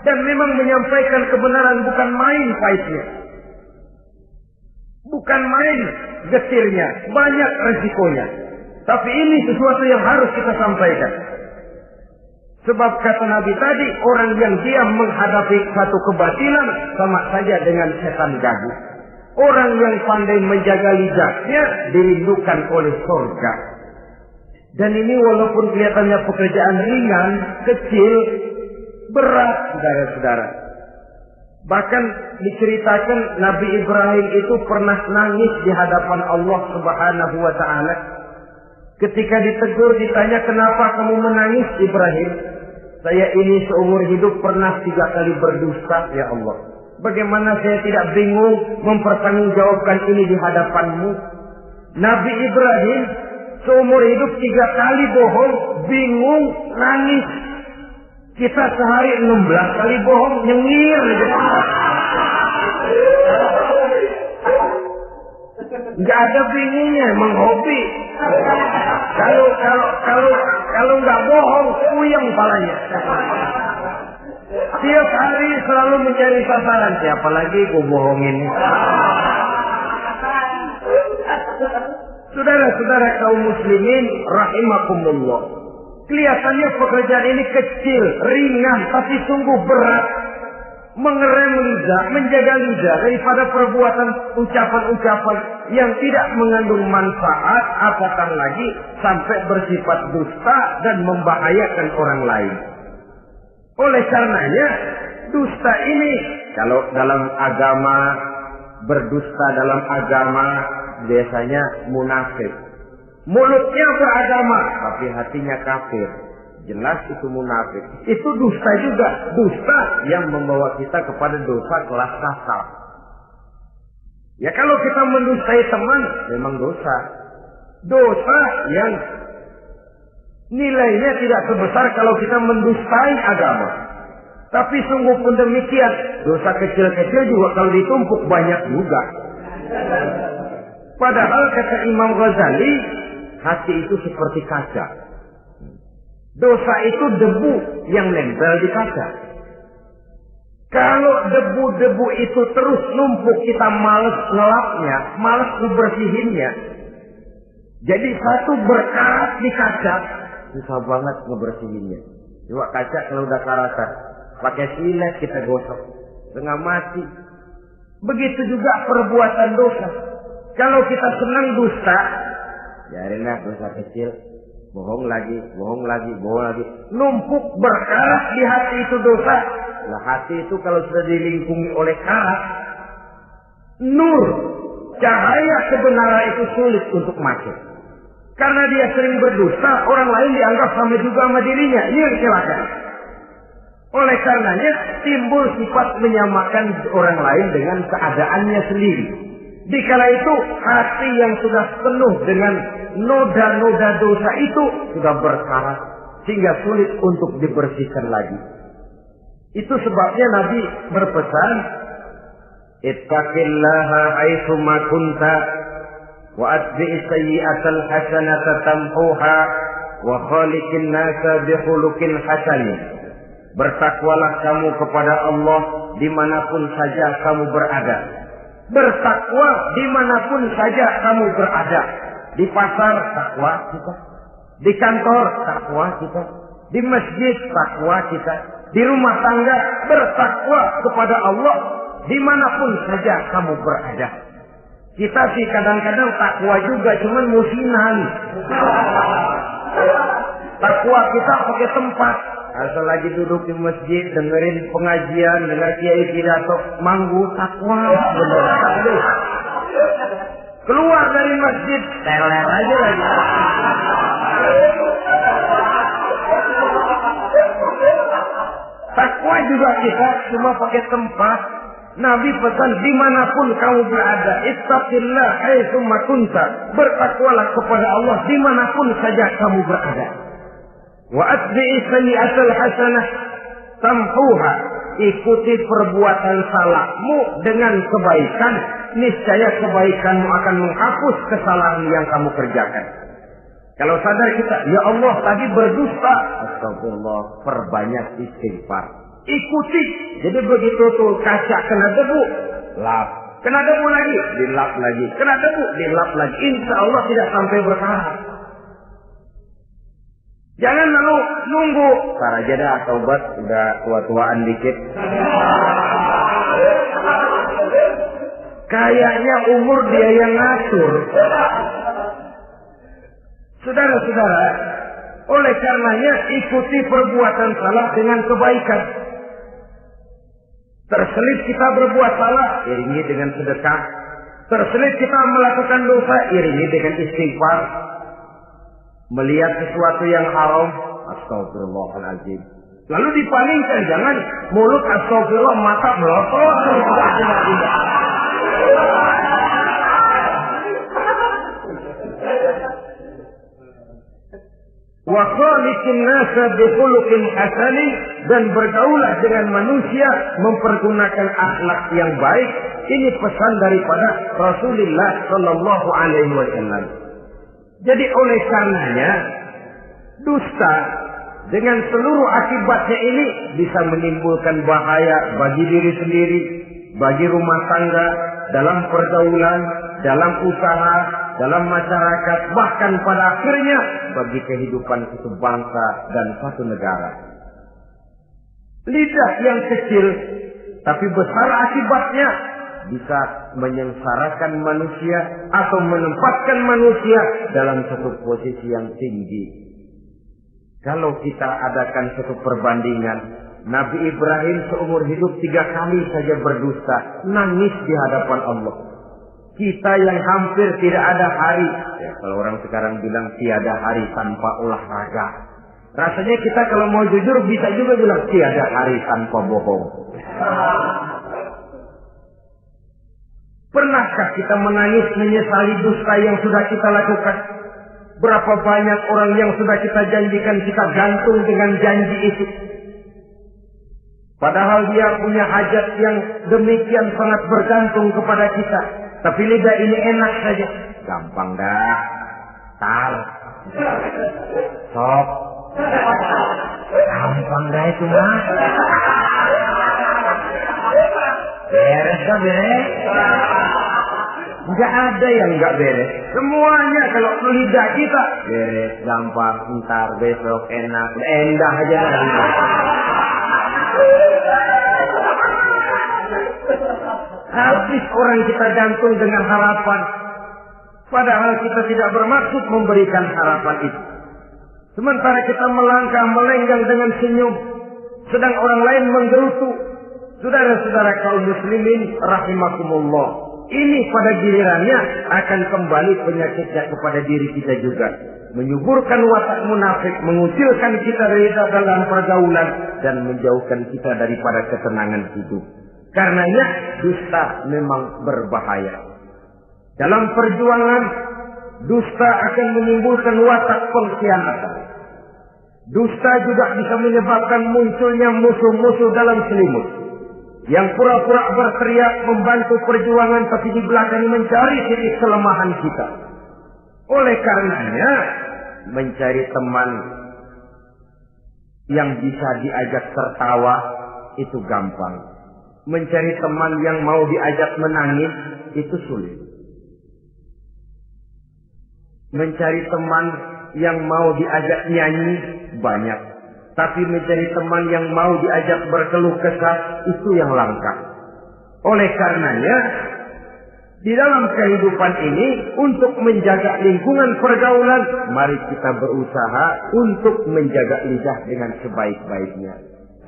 Dan memang menyampaikan kebenaran bukan main pahitnya. Bukan main getirnya, banyak resikonya. Tapi ini sesuatu yang harus kita sampaikan. Sebab kata Nabi tadi, orang yang diam menghadapi satu kebatilan sama saja dengan setan gagu. Orang yang pandai menjaga lidahnya dirindukan oleh surga. Dan ini walaupun kelihatannya pekerjaan ringan, kecil, berat, saudara-saudara. Bahkan diceritakan Nabi Ibrahim itu pernah nangis di hadapan Allah Subhanahu wa Ta'ala. Ketika ditegur, ditanya, kenapa kamu menangis Ibrahim? Saya ini seumur hidup pernah 3 kali berdusta, ya Allah. Bagaimana saya tidak bingung mempertanggungjawabkan ini di hadapanmu? Nabi Ibrahim seumur hidup 3 kali bohong, bingung, nangis. Kita sehari 16 kali bohong, nyengir. Nggak ada bingungnya, emang hobi. Kalau nggak bohong, puyeng palanya. Tiap hari selalu mencari sasaran. Siapa lagi gue bohongin? Saudara-saudara kaum muslimin rahimakumullah. Kelihatannya pekerjaan ini kecil, ringan, tapi sungguh berat. Mengerem lidah, menjaga lidah daripada perbuatan ucapan-ucapan yang tidak mengandung manfaat, apatah lagi sampai bersifat dusta dan membahayakan orang lain. Oleh karenanya, dusta ini kalau dalam agama, berdusta dalam agama biasanya munafik. Mulutnya beragama, tapi hatinya kafir. Jelas itu munafik. Itu dusta juga. Dusta yang membawa kita kepada dosa kelas kasar. Ya kalau kita mendustai teman, memang dosa. Dosa yang nilainya tidak sebesar kalau kita mendustai agama. Tapi sungguh pun demikian, dosa kecil-kecil juga kalau ditumpuk banyak juga. Padahal kata Imam Ghazali, hati itu seperti kaca. Dosa itu debu yang nempel di kaca. Kalau debu-debu itu terus numpuk, kita males ngelapnya, males ngebersihinnya. Jadi satu berkarat di kaca, susah banget ngebersihinnya. Coba kaca kalau udah karatan, pakai silet kita gosok, setengah mati. Begitu juga perbuatan dosa. Kalau kita senang dusta, biarinlah dosa kecil. Bohong lagi, bohong lagi, bohong lagi. Numpuk berkarat di hati itu dosa. Nah hati itu kalau sudah dilingkungi oleh karat, nur, cahaya kebenaran itu sulit untuk masuk. Karena dia sering berdusta, orang lain dianggap sama juga sama dirinya. Ini yang celaka. Oleh karenanya timbul sifat menyamakan orang lain dengan keadaannya sendiri. Dikala itu hati yang sudah penuh dengan noda-noda dosa itu sudah berkarat sehingga sulit untuk dibersihkan lagi. Itu sebabnya Nabi berpesan, ittaqillaha haitsu ma kunta wa atbi'is sayyi'atal hasanata tamhuha wa khaliqin nasa bi khuluqin hasan. Bertakwalah kamu kepada Allah dimanapun saja kamu berada. Bertakwa dimanapun saja kamu berada. Di pasar takwa kita, di kantor takwa kita, di masjid takwa kita, di rumah tangga bertakwa kepada Allah dimanapun saja kamu berada. Kita sih kadang-kadang takwa juga, cuman musinan. Takwa kita pakai tempat. Asal lagi duduk di masjid, dengerin pengajian, dengar kiai pidato, manggu takwa. Bener. Keluar dari masjid, teler aja lagi. Takwa juga kita cuma pakai tempat. Nabi pesan dimanapun kamu berada, ittaqillah haitsu ma kunta. Bertakwalah kepada Allah dimanapun saja kamu berada. Wa atbi'i sayyi'atal hasanah tamhuha. Ikuti perbuatan salahmu dengan kebaikan, niscaya kebaikanmu akan menghapus kesalahan yang kamu kerjakan. Kalau sadar kita, ya Allah tadi berdusta, astagfirullah, perbanyak istighfar. Ikuti. Jadi begitu tuh kaca kena debu, lap. Kena debu lagi, dilap lagi. Kena debu, dilap lagi. Insya Allah tidak sampai berkarat. Jangan lalu nunggu. Ntar aja dah taubat, udah tua-tuaan dikit. Kayaknya umur dia yang ngatur. Saudara-saudara, oleh karenanya ikuti perbuatan salah dengan kebaikan. Terselip kita berbuat salah, iringi dengan sedekah. Terselip kita melakukan dosa, iringi dengan istighfar. Melihat sesuatu yang haram, astagfirullahaladzim. Lalu dipalingkan, jangan mulut astagfirullah, mata melotot. Wa khaliqin nasa bi khuluqin hasani, dan bergaulah dengan manusia mempergunakan akhlak yang baik. Ini pesan daripada Rasulullah sallallahu alaihi wasallam. Jadi oleh karenanya dusta dengan seluruh akibatnya ini bisa menimbulkan bahaya bagi diri sendiri, bagi rumah tangga, dalam pergaulan, dalam usaha, dalam masyarakat, bahkan pada akhirnya bagi kehidupan satu bangsa dan satu negara. Lidah yang kecil tapi besar akibatnya bisa menyengsarakan manusia atau menempatkan manusia dalam satu posisi yang tinggi. Kalau kita adakan satu perbandingan, Nabi Ibrahim seumur hidup 3 kali saja berdusta, nangis di hadapan Allah. Kita yang hampir tidak ada hari, ya, kalau orang sekarang bilang tiada hari tanpa olahraga. Rasanya kita kalau mau jujur bisa juga bilang tiada hari tanpa bohong. Pernahkah kita menangis menyesali dusta yang sudah kita lakukan? Berapa banyak orang yang sudah kita janjikan, kita gantung dengan janji itu. Padahal dia punya hajat yang demikian sangat bergantung kepada kita. Tapi lidah ini enak saja. Gampang dah. Tar. Sok. Gampang dah itu mah. Beres dah beres. Enggak ada yang enggak beres. Semuanya kalau lidah kita beres, gampang, ntar, besok, enak, endah aja. Habis orang kita gantung dengan harapan. Padahal kita tidak bermaksud memberikan harapan itu. Sementara kita melangkah melenggang dengan senyum, sedang orang lain menggerutu. Saudara-saudara kaum muslimin rahimakumullah, ini pada gilirannya akan kembali penyakitnya kepada diri kita juga. Menyuburkan watak munafik, mengucilkan kita dari dalam pergaulan, dan menjauhkan kita daripada ketenangan hidup. Karenanya dusta memang berbahaya. Dalam perjuangan, dusta akan menimbulkan watak pengkhianatan. Dusta juga bisa menyebabkan munculnya musuh-musuh dalam selimut, yang pura-pura berteriak membantu perjuangan tapi di belakang mencari titik kelemahan kita. Oleh karenanya, mencari teman yang bisa diajak tertawa itu gampang. Mencari teman yang mau diajak menangis itu sulit. Mencari teman yang mau diajak nyanyi banyak. Tapi mencari teman yang mau diajak berkeluh kesah itu yang langka. Oleh karenanya, di dalam kehidupan ini untuk menjaga lingkungan pergaulan, mari kita berusaha untuk menjaga lidah dengan sebaik-baiknya.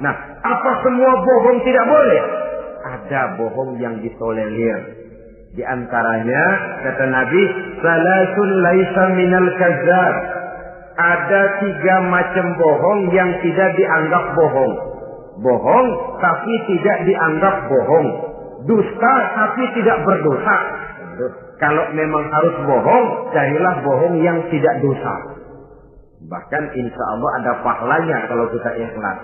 Nah, apa semua bohong tidak boleh? Ada bohong yang ditolerir. Di antaranya kata Nabi, salasun laisa minal kadzab. Ada 3 macam bohong yang tidak dianggap bohong. Bohong tapi tidak dianggap bohong. Dusta tapi tidak berdosa. Kalau memang harus bohong, carilah bohong yang tidak dosa. Bahkan insya Allah ada pahalanya kalau kita ikhlas.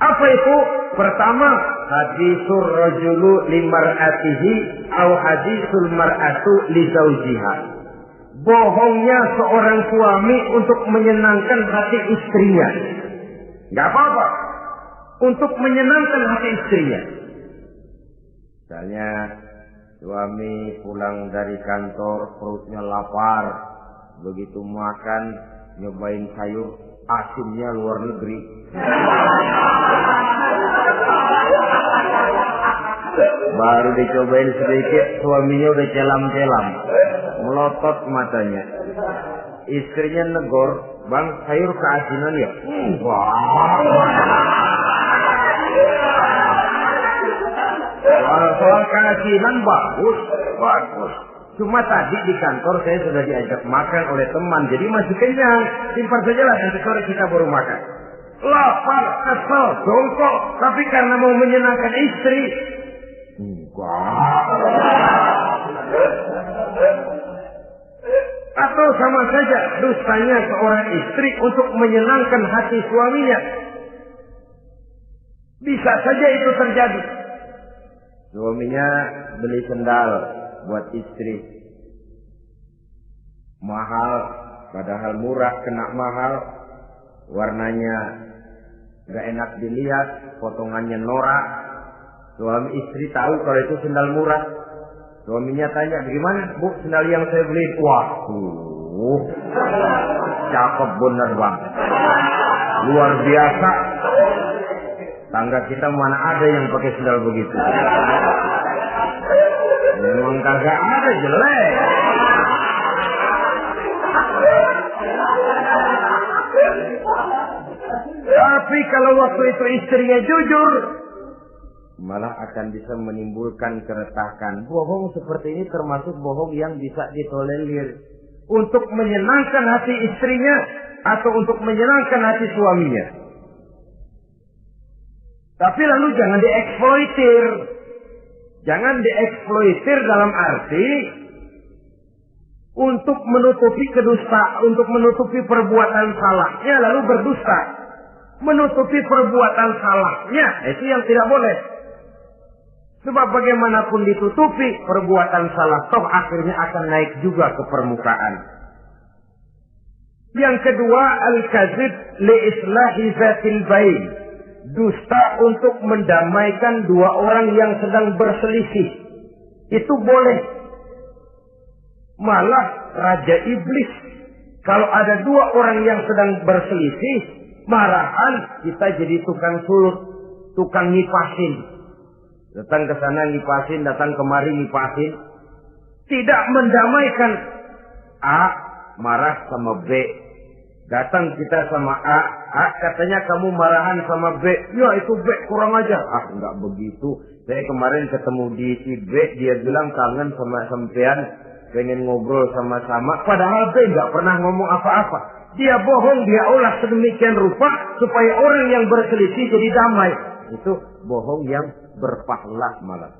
Apa itu? Pertama, hadisul rajulu limar'atihi au hadisul mar'atu li zawjiha. Bohongnya seorang suami untuk menyenangkan hati istrinya. Gak apa-apa. Untuk menyenangkan hati istrinya. Misalnya suami pulang dari kantor perutnya lapar. Begitu makan nyobain sayur. asinnya luar negeri. Baru dicobain sedikit, suaminya udah celam-celam, melotot matanya. Istrinya negor, bang sayur keasinan ya? Soal keasinan bagus. Cuma tadi di kantor saya sudah diajak makan oleh teman, jadi masih kenyang. Simpan sajalah, nanti sore kita baru makan. Lapar, kesel, jongkok, tapi karena mau menyenangkan istri. Atau sama saja dustanya seorang istri untuk menyenangkan hati suaminya. Bisa saja itu terjadi. Suaminya beli sendal buat istri. Mahal, padahal murah, kena mahal. Warnanya gak enak dilihat, potongannya norak. Suami istri tahu kalau itu sendal murah. Suaminya tanya, bagaimana bu sendal yang saya beli? Wah, cakep bener bang, luar biasa. Tangga kita mana ada yang pakai sendal begitu. Memang kagak ada, jelek. Tapi kalau waktu itu istrinya jujur, malah akan bisa menimbulkan keretakan. Bohong seperti ini termasuk bohong yang bisa ditolerir untuk menyenangkan hati istrinya atau untuk menyenangkan hati suaminya. Tapi lalu jangan dieksploitir. Jangan dieksploitir dalam arti untuk menutupi untuk menutupi perbuatan salahnya lalu berdusta. Menutupi perbuatan salahnya, itu yang tidak boleh. Sebab bagaimanapun ditutupi, perbuatan salah toh akhirnya akan naik juga ke permukaan. Yang kedua, al-kadzib li islahi zatil bain. Dusta untuk mendamaikan dua orang yang sedang berselisih. Itu boleh. Malah Raja Iblis, kalau ada dua orang yang sedang berselisih, marahan kita jadi tukang sulut, tukang ngipasin. Datang ke sana ngipasin, datang kemari ngipasin. Tidak mendamaikan. A marah sama B. Datang kita sama A katanya kamu marahan sama B. Ya itu B kurang aja. Enggak begitu. Saya kemarin ketemu di si B, dia bilang kangen sama sampean, pengen ngobrol sama-sama. Padahal B enggak pernah ngomong apa-apa. Dia bohong, dia olah sedemikian rupa supaya orang yang berselisih jadi damai. Itu bohong yang berpahala malah.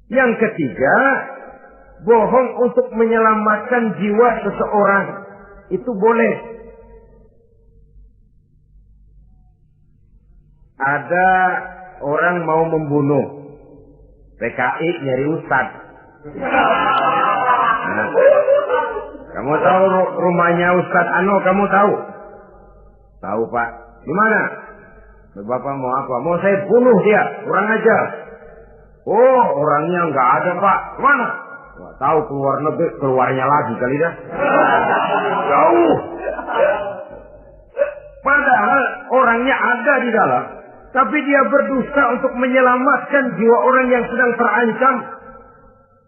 Yang ketiga, bohong untuk menyelamatkan jiwa seseorang. Itu boleh. Ada orang mau membunuh, PKI nyari ustad. Nah, kamu tahu rumahnya Ustadz Ano, kamu tahu? Tahu Pak. Di mana? Bapak mau apa? Mau saya bunuh dia, kurang ajar. Oh, orangnya nggak ada Pak. Mana? Wah, tahu keluar negeri, keluarnya lagi kali dah. Jauh. Padahal orangnya ada di dalam, tapi dia berdusta untuk menyelamatkan jiwa orang yang sedang terancam.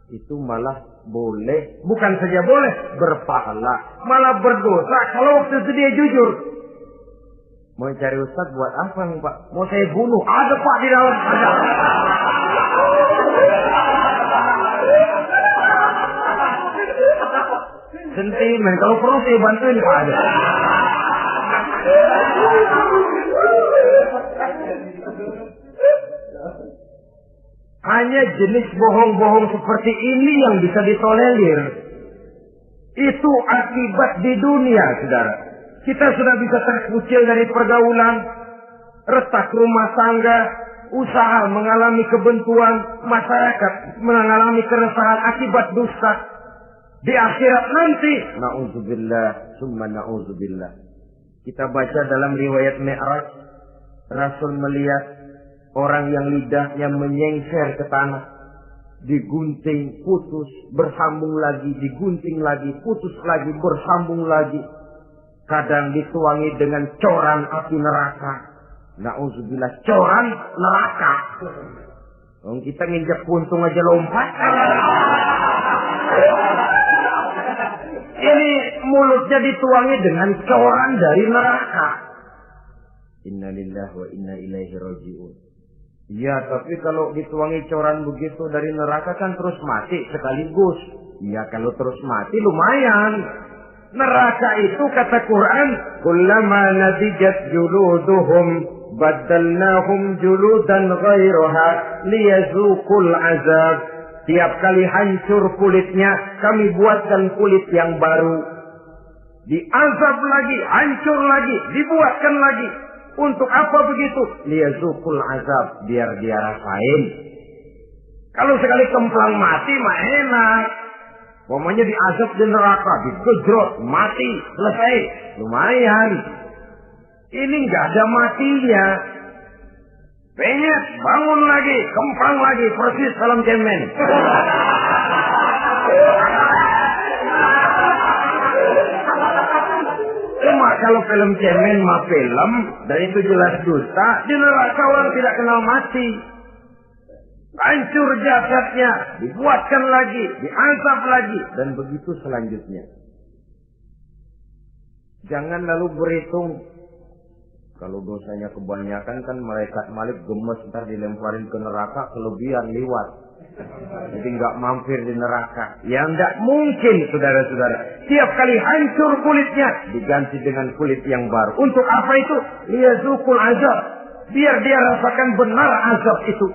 Itu malah boleh, bukan saja boleh, berpahala, malah berdosa kalau waktu itu dia jujur. Mau cari ustaz buat apa nih Pak? Mau saya bunuh? Ada Pak di dalam, ada. Sentimen, kalau perlu saya bantuin Pak ada. Hanya jenis bohong-bohong seperti ini yang bisa ditolerir. Itu akibat di dunia, saudara. Kita sudah bisa terkucil dari pergaulan, retak rumah tangga, usaha mengalami kebuntuan, masyarakat mengalami keresahan akibat dusta. Di akhirat nanti, na'udzubillah, summa na'udzubillah. Kita baca dalam riwayat Mi'raj, Rasul melihat orang yang lidahnya menyengser ke tanah, digunting, putus, bersambung lagi, digunting lagi, putus lagi, bersambung lagi. kadang dituangi dengan coran api neraka. Nauzubillah, coran neraka. Kita nginjak puntung aja lompat. Ini mulutnya dituangi dengan coran dari neraka. Innalillahi wa inna ilaihi raji'un. Ya, tapi kalau dituangi coran begitu dari neraka kan terus mati sekaligus. Ya, kalau terus mati lumayan. Neraka itu kata Quran, kullama nadijat juluduhum baddalnahum juludan ghairaha liyazuqul azab. Tiap kali hancur kulitnya, kami buatkan kulit yang baru. Diazab lagi, hancur lagi, dibuatkan lagi. Untuk apa begitu? Liyazuqul azab, biar dia rasain. Kalau sekali kemplang mati mah enak. Pokoknya diazab di neraka, digejrot, mati, selesai. Lumayan. Ini nggak ada matinya. Penyet, bangun lagi, kemplang lagi, persis dalam cemen. Cuma kalau film cemen mah film, dan itu jelas dusta, di neraka orang tidak kenal mati. Hancur jasadnya, dibuatkan lagi, diazab lagi, dan begitu selanjutnya. Jangan lalu berhitung. Kalau dosanya kebanyakan kan malaikat Malik gemes, ntar dilemparin ke neraka, kelebihan liwat. Jadi nggak mampir di neraka. Ya nggak mungkin, saudara-saudara. Tiap kali hancur kulitnya, diganti dengan kulit yang baru. Untuk apa itu? Liyazuqul azab. Biar dia rasakan benar azab itu.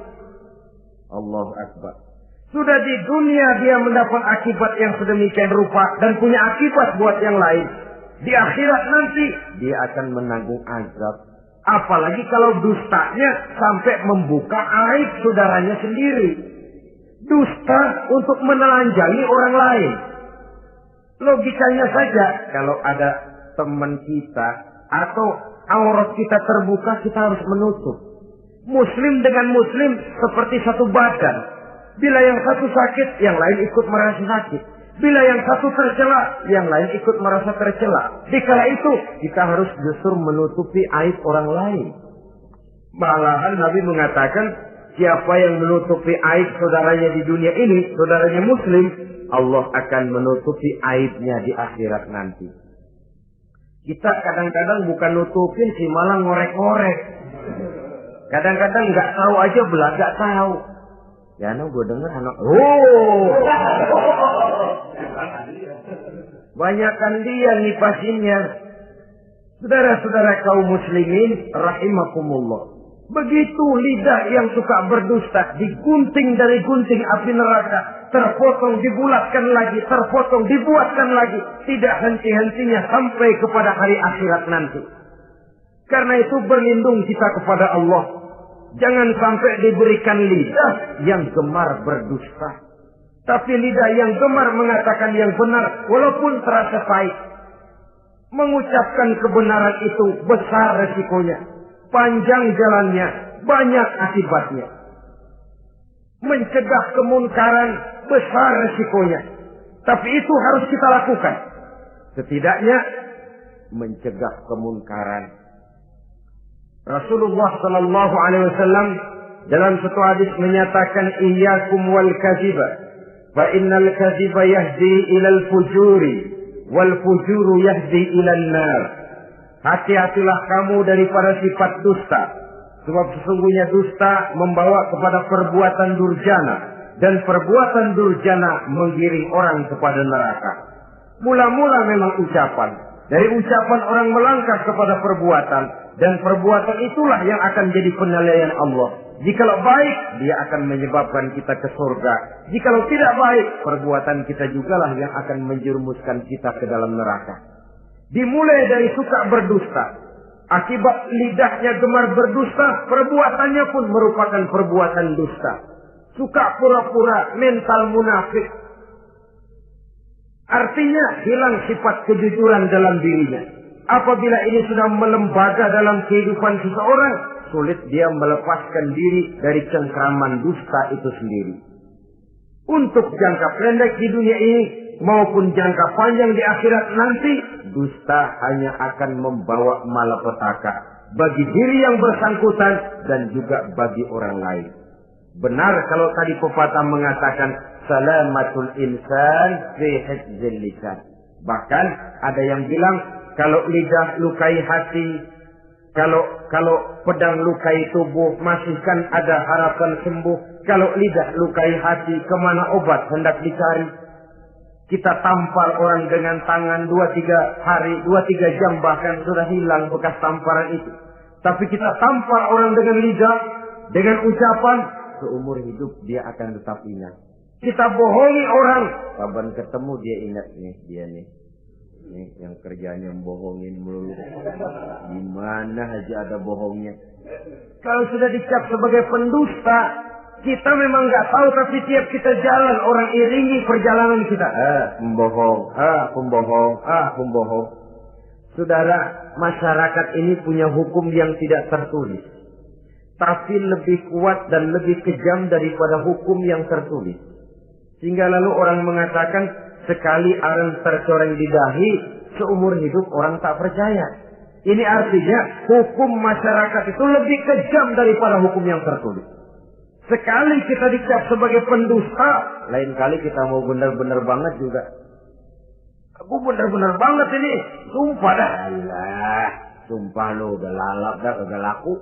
Allahu Akbar. Sudah di dunia dia mendapat akibat yang sedemikian rupa dan punya akibat buat yang lain. Di akhirat nanti dia akan menanggung azab. Apalagi kalau dustanya sampai membuka aib saudaranya sendiri. Dusta untuk menelanjangi orang lain. Logikanya saja, kalau ada teman kita atau aurat kita terbuka, kita harus menutup. Muslim dengan muslim seperti satu badan. Bila yang satu sakit, yang lain ikut merasa sakit. Bila yang satu tercela, yang lain ikut merasa tercela. Dikala itu, kita harus justru menutupi aib orang lain. Malahan Nabi mengatakan, siapa yang menutupi aib saudaranya di dunia ini, saudaranya muslim, Allah akan menutupi aibnya di akhirat nanti. Kita kadang-kadang bukan nutupin sih, malah ngorek-ngorek. Kadang-kadang nggak tahu aja nggak tahu. Ya, gue dengar anak, banyakan dia ngipasinnya. Saudara-saudara kaum muslimin rahimakumullah. Begitu lidah yang suka berdusta digunting dari gunting api neraka, terpotong dibulatkan lagi, terpotong dibuatkan lagi, tidak henti-hentinya sampai kepada hari akhirat nanti. Karena itu berlindung kita kepada Allah. Jangan sampai diberikan lidah yang gemar berdusta. Tapi lidah yang gemar mengatakan yang benar walaupun terasa pahit. Mengucapkan kebenaran itu besar resikonya. Panjang jalannya, banyak akibatnya. Mencegah kemunkaran besar resikonya. Tapi itu harus kita lakukan. Setidaknya mencegah kemunkaran. Rasulullah sallallahu alaihi wasallam dalam satu hadis menyatakan iyyakum wal kadhiba fa innal kadhiba yahdi ilal fujuri wal fujuru yahdi ilal nar. Hati-hatilah kamu daripada sifat dusta, sebab sesungguhnya dusta membawa kepada perbuatan durjana dan perbuatan durjana menggiring orang kepada neraka. Mula-mula memang ucapan, dari ucapan orang melangkah kepada perbuatan, dan perbuatan itulah yang akan jadi penilaian Allah. Jikalau baik, dia akan menyebabkan kita ke surga. Jikalau tidak baik, perbuatan kita jugalah yang akan menjerumuskan kita ke dalam neraka. Dimulai dari suka berdusta. Akibat lidahnya gemar berdusta, perbuatannya pun merupakan perbuatan dusta. Suka pura-pura, mental munafik. Artinya hilang sifat kejujuran dalam dirinya. Apabila ini sudah melembaga dalam kehidupan seseorang, sulit dia melepaskan diri dari cengkraman dusta itu sendiri. Untuk jangka pendek di dunia ini maupun jangka panjang di akhirat nanti, dusta hanya akan membawa malapetaka bagi diri yang bersangkutan dan juga bagi orang lain. Benar kalau tadi pepatah mengatakan salamatul insan fi hifdzil lisan. Bahkan ada yang bilang kalau lidah lukai hati, kalau pedang lukai tubuh masihkan ada harapan sembuh. Kalau lidah lukai hati, kemana obat hendak dicari? Kita tampar orang dengan tangan 2-3 hari, 2-3 jam bahkan sudah hilang bekas tamparan itu. Tapi kita tampar orang dengan lidah, dengan ucapan, seumur hidup dia akan tetap ingat. Kita bohongi orang, kapan ketemu dia ingat nih, dia nih. Nih yang kerjanya bohongin melulu. Gimana aja ada bohongnya. Kalau sudah dicap sebagai pendusta, kita memang nggak tahu, tapi tiap kita jalan orang iringi perjalanan kita. Pembohong, pembohong, pembohong. Saudara, masyarakat ini punya hukum yang tidak tertulis, tapi lebih kuat dan lebih kejam daripada hukum yang tertulis. Sehingga lalu orang mengatakan sekali arang tercoreng di dahi, seumur hidup orang tak percaya. Ini artinya hukum masyarakat itu lebih kejam daripada hukum yang tertulis. Sekali kita dicap sebagai pendusta, lain kali kita mau benar-benar banget juga. Aku benar-benar banget ini, sumpah dah. Alah, sumpah lu udah lalap dah, udah laku.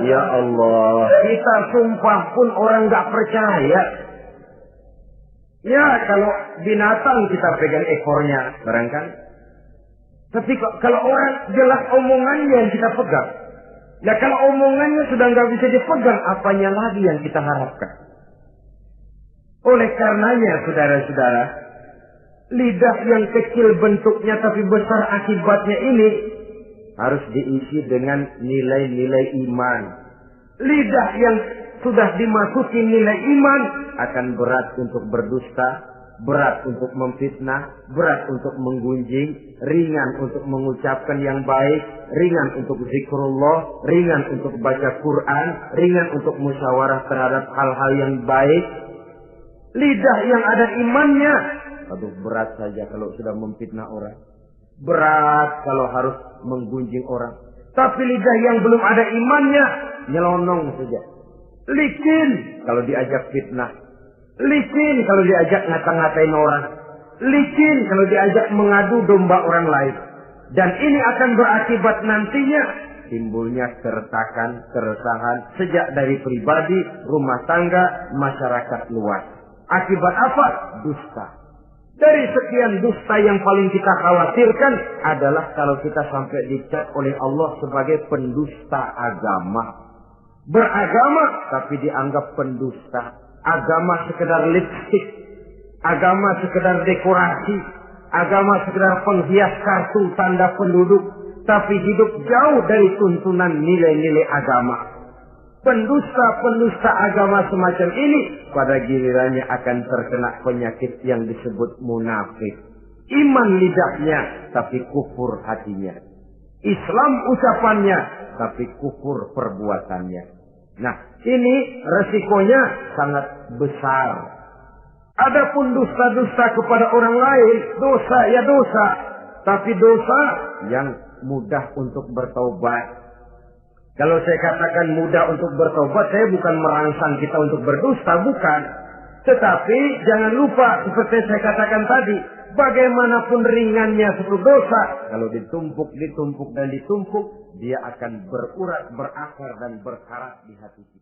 Ya Allah, kita sumpah pun orang nggak percaya. Ya kalau binatang kita pegang ekornya, barangkali. Tapi kalau orang jelas omongannya yang kita pegang. Nah kalau omongannya sudah nggak bisa dipegang, apanya lagi yang kita harapkan? Oleh karenanya, saudara-saudara, lidah yang kecil bentuknya tapi besar akibatnya ini harus diisi dengan nilai-nilai iman. Lidah yang sudah dimasuki nilai iman akan berat untuk berdusta, berat untuk memfitnah, berat untuk menggunjing, ringan untuk mengucapkan yang baik, ringan untuk zikrullah, ringan untuk baca Quran, ringan untuk musyawarah terhadap hal-hal yang baik. Lidah yang ada imannya, aduh berat saja kalau sudah memfitnah orang, berat kalau harus menggunjing orang. Tapi lidah yang belum ada imannya, nyelonong saja, licin kalau diajak fitnah, licin kalau diajak ngata-ngatain orang, licin kalau diajak mengadu domba orang lain. Dan ini akan berakibat nantinya timbulnya keretakan, keresahan sejak dari pribadi, rumah tangga, masyarakat luas. Akibat apa? Dusta. Dari sekian dusta yang paling kita khawatirkan adalah kalau kita sampai dicap oleh Allah sebagai pendusta agama. Beragama tapi dianggap pendusta. Agama sekedar lipstik, agama sekedar dekorasi, agama sekedar penghias kartu tanda penduduk, tapi hidup jauh dari tuntunan nilai-nilai agama. Pendusta-pendusta agama semacam ini pada gilirannya akan terkena penyakit yang disebut munafik. Iman lidahnya tapi kufur hatinya. Islam ucapannya tapi kufur perbuatannya. Nah, ini resikonya sangat besar. Adapun dusta-dusta kepada orang lain, dosa ya dosa, tapi dosa yang mudah untuk bertaubat. Kalau saya katakan mudah untuk bertobat, saya bukan merangsang kita untuk berdusta, bukan. Tetapi jangan lupa seperti saya katakan tadi, bagaimanapun ringannya suatu dosa, kalau ditumpuk dan ditumpuk, dia akan berurat, berakar dan berkarat di hati kita.